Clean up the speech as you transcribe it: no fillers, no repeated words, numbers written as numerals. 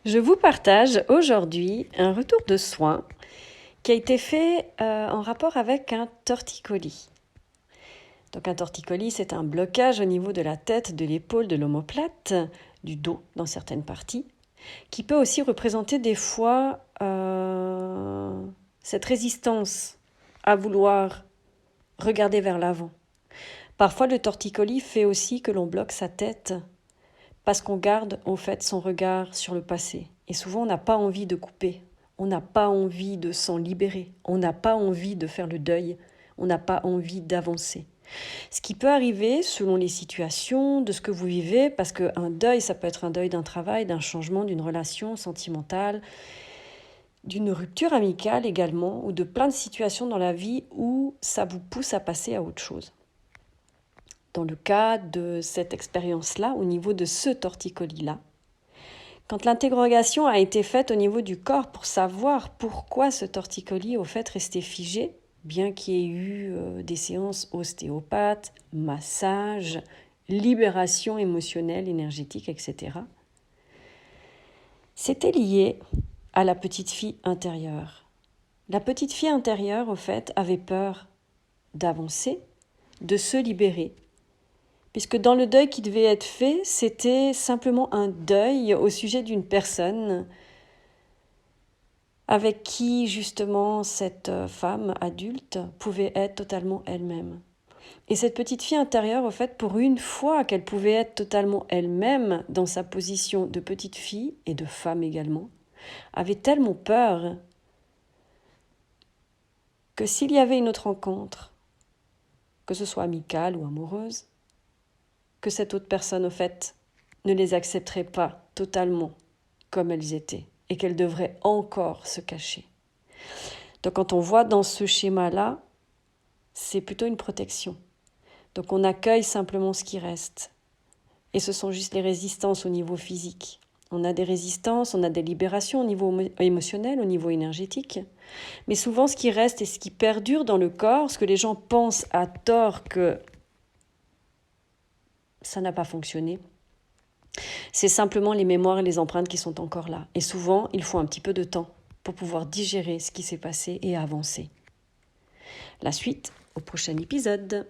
Je vous partage aujourd'hui un retour de soins qui a été fait en rapport avec un torticolis. Donc un torticolis, c'est un blocage au niveau de la tête, de l'épaule, de l'omoplate, du dos dans certaines parties, qui peut aussi représenter des fois cette résistance à vouloir regarder vers l'avant. Parfois le torticolis fait aussi que l'on bloque sa tête parce qu'on garde en fait son regard sur le passé. Et souvent on n'a pas envie de couper, on n'a pas envie de s'en libérer, on n'a pas envie de faire le deuil, on n'a pas envie d'avancer. Ce qui peut arriver selon les situations, de ce que vous vivez, parce qu'un deuil, ça peut être un deuil d'un travail, d'un changement, d'une relation sentimentale, d'une rupture amicale également, ou de plein de situations dans la vie où ça vous pousse à passer à autre chose. Dans le cas de cette expérience-là, au niveau de ce torticolis-là, quand l'interrogation a été faite au niveau du corps pour savoir pourquoi ce torticolis au fait restait figé, bien qu'il y ait eu des séances ostéopathes, massages, libération émotionnelle, énergétique, etc., c'était lié à la petite fille intérieure. La petite fille intérieure, au fait, avait peur d'avancer, de se libérer, puisque dans le deuil qui devait être fait, c'était simplement un deuil au sujet d'une personne avec qui justement cette femme adulte pouvait être totalement elle-même. Et cette petite fille intérieure, au fait, pour une fois qu'elle pouvait être totalement elle-même dans sa position de petite fille et de femme également, avait tellement peur que s'il y avait une autre rencontre, que ce soit amicale ou amoureuse, que cette autre personne, au fait, ne les accepterait pas totalement comme elles étaient et qu'elles devraient encore se cacher. Donc quand on voit dans ce schéma-là, c'est plutôt une protection. Donc on accueille simplement ce qui reste. Et ce sont juste les résistances au niveau physique. On a des résistances, on a des libérations au niveau émotionnel, au niveau énergétique. Mais souvent ce qui reste et ce qui perdure dans le corps, ce que les gens pensent à tort que ça n'a pas fonctionné, c'est simplement les mémoires et les empreintes qui sont encore là. Et souvent, il faut un petit peu de temps pour pouvoir digérer ce qui s'est passé et avancer. La suite au prochain épisode.